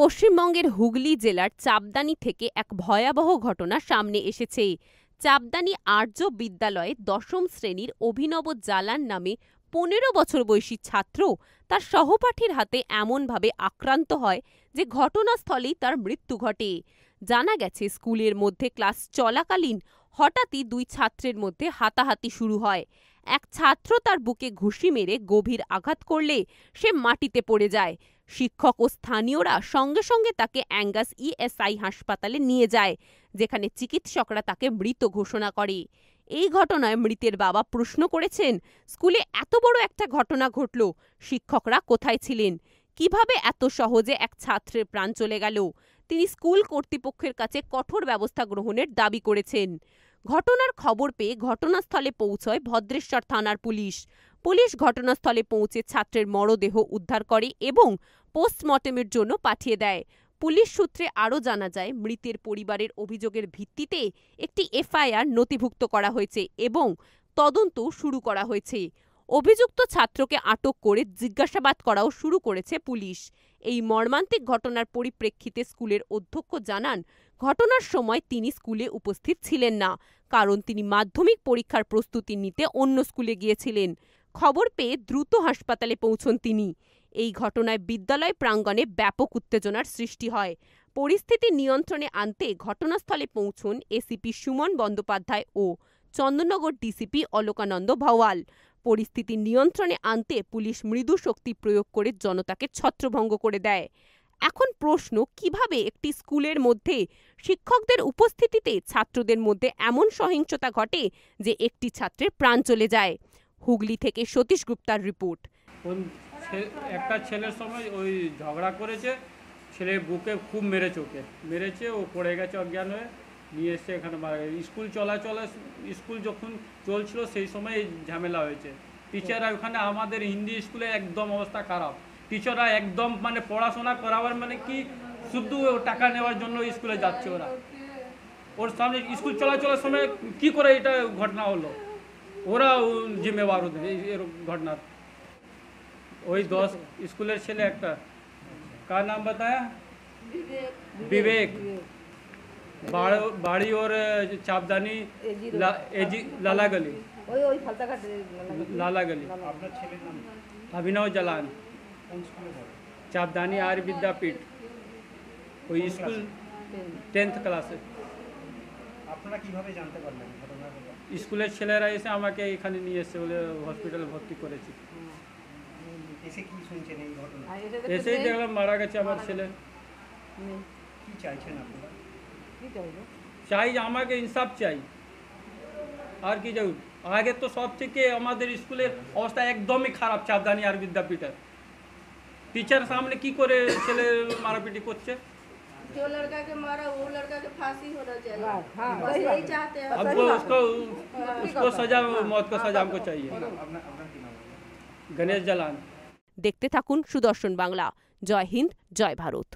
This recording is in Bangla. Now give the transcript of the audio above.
পশ্চিমবঙ্গের হুগলি জেলার চাপদানি থেকে এক ভয়াবহ ঘটনা সামনে এসেছে। চাপদানি আর্য বিদ্যালয়ে দশম শ্রেণীর অভিনব জালান নামে ১৫ বছর বয়সী ছাত্র তার সহপাঠীর হাতে এমনভাবে আক্রান্ত হয় যে ঘটনাস্থলেই তার মৃত্যু ঘটে। জানা গেছে, স্কুলের মধ্যে ক্লাস চলাকালীন হঠাৎই দুই ছাত্রের মধ্যে হাতাহাতি শুরু হয়। এক ছাত্র তার বুকে ঘুষি মেরে গভীর আঘাত করলে সে মাটিতে পড়ে যায়। শিক্ষক ও স্থানীয়রা সঙ্গে সঙ্গে তাকে অ্যাঙ্গাস ইএসআই হাসপাতালে নিয়ে যায়, যেখানে চিকিৎসকরা তাকে মৃত ঘোষণা করে। এই ঘটনায় মৃতের বাবা প্রশ্ন করেছেন, স্কুলে এত বড় একটা ঘটনা ঘটল, শিক্ষকরা কোথায় ছিলেন? কিভাবে এত সহজে এক ছাত্রের প্রাণ চলে গেল? তিনি স্কুল কর্তৃপক্ষের কাছে কঠোর ব্যবস্থা গ্রহণের দাবি করেছেন। ঘটনার খবর পেয়ে ঘটনাস্থলে পৌঁছয় ভদ্রেশ্বর থানার পুলিশ। পুলিশ ঘটনাস্থলে পৌঁছে ছাত্রের মরদেহ উদ্ধার করে এবং পোস্টমর্টেমের জন্য পাঠিয়ে দেয়। পুলিশ সূত্রে আরও জানা যায়, মৃতের পরিবারের অভিযোগের ভিত্তিতে একটি এফআইআর নথিভুক্ত করা হয়েছে এবং তদন্ত শুরু করা হয়েছে। অভিযুক্ত ছাত্রকে আটক করে জিজ্ঞাসাবাদ করাও শুরু করেছে পুলিশ। এই মর্মান্তিক ঘটনার পরিপ্রেক্ষিতে স্কুলের অধ্যক্ষ জানান, ঘটনার সময় তিনি স্কুলে উপস্থিত ছিলেন না, কারণ তিনি মাধ্যমিক পরীক্ষার প্রস্তুতি নিতে অন্য স্কুলে গিয়েছিলেন। খবর পেয়ে দ্রুত হাসপাতালে পৌঁছন তিনি। এই ঘটনায় বিদ্যালয় প্রাঙ্গণে ব্যাপক উত্তেজনার সৃষ্টি হয়। পরিস্থিতি নিয়ন্ত্রণে আনতে ঘটনাস্থলে পৌঁছন এসিপি সুমন বন্দ্যোপাধ্যায় ও চন্দননগর ডিসিপি অলোকানন্দ ভাওয়াল। পরিস্থিতি নিয়ন্ত্রণে আনতে পুলিশ মৃদু শক্তি প্রয়োগ করে জনতাকে ছত্রভঙ্গ করে দেয়। এখন প্রশ্ন, কিভাবে একটি স্কুলের মধ্যে শিক্ষকদের উপস্থিতিতে ছাত্রদের মধ্যে এমন সহিংসতা ঘটে যে একটি ছাত্রের প্রাণ চলে যায়? হুগলি থেকে সতীশ গুপ্তার রিপোর্ট। একটা ছেলের সময় ওই ঝগড়া করেছে, ছেলে বুকে খুব মেরেছে, ও পড়ে গেছে অজ্ঞান হয়ে, নিয়ে এসছে এখানে স্কুল যখন চলছিল সেই সময় এই ঝামেলা হয়েছে। টিচাররা ওখানে আমাদের হিন্দি স্কুলে একদম অবস্থা খারাপ, টিচাররা একদম পড়াশোনা করাবার কি শুধু টাকা নেওয়ার জন্য স্কুলে যাচ্ছে ওরা। ওর সামনে স্কুল চলাচলের সময় কি করে এটা ঘটনা হলো, ওরা জিম্মেবার ওদের এর ঘটনার। ওই 10 স্কুলের ছেলে একটা, কার নাম बताया? विवेक। बाड़ी और चापदानी लाला गली। अभिनव जलान, चापदानी आर्य विद्यापीठ, ওই স্কুল 10th ক্লাসে। আপনারা কিভাবে জানতে পারলেন ঘটনার কথা? স্কুলের ছেলেরা এসে আমাকে এখানে নিয়ে এসে বলে হসপিটালে ভর্তি করেছি। এসে কি শুনছেন এই ঘটনা? এসেই দেখলাম মারা গেছে আমার ছেলে। কি চাইছেন আপনারা? চাই আমাকে ইনসাফ চাই, আর কি চাই? আগে তো সব থেকে আমাদের স্কুলের অবস্থা একদমই খারাপ। চাপদানি আর বিদ্যাপীঠের টিচার সামনে কি করে ছেলে মারাপিটি করছে। जो लड़का के मारा वो लड़का के फांसी होना चाहिए। बस यही चाहते हैं। अब उसको सजा, मौत का सजा हमको चाहिए। गणेश जलान। দেখতে থাকুন সুদর্শন বাংলা। জয় হিন্দ, জয় ভারত।